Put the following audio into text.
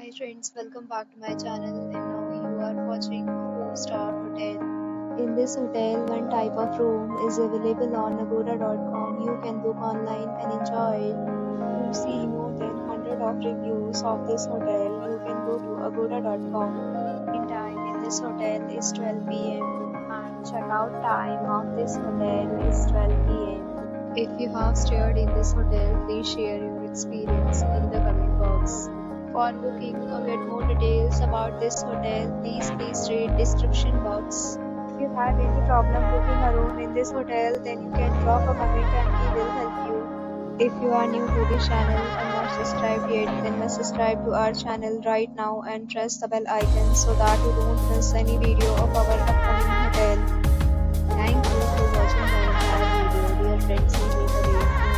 Hi friends, welcome back to my channel and now you are watching a 4-star hotel. In this hotel, one type of room is available on agoda.com. You can book online and enjoy it. To see more than 100 of reviews of this hotel, you can go to agoda.com. In time in this hotel is 12 p.m. and checkout time of this hotel is 12 p.m. If you have stayed in this hotel, please share your experience in the comment box. For booking or get more details about this hotel, please read description box. If you have any problem booking a room in this hotel, then you can drop a comment and we will help you. If you are new to this channel and not subscribed yet, then must subscribe to our channel right now and press the bell icon so that you don't miss any video of our upcoming hotel. Thank you for watching the entire video. Dear friends, see you later.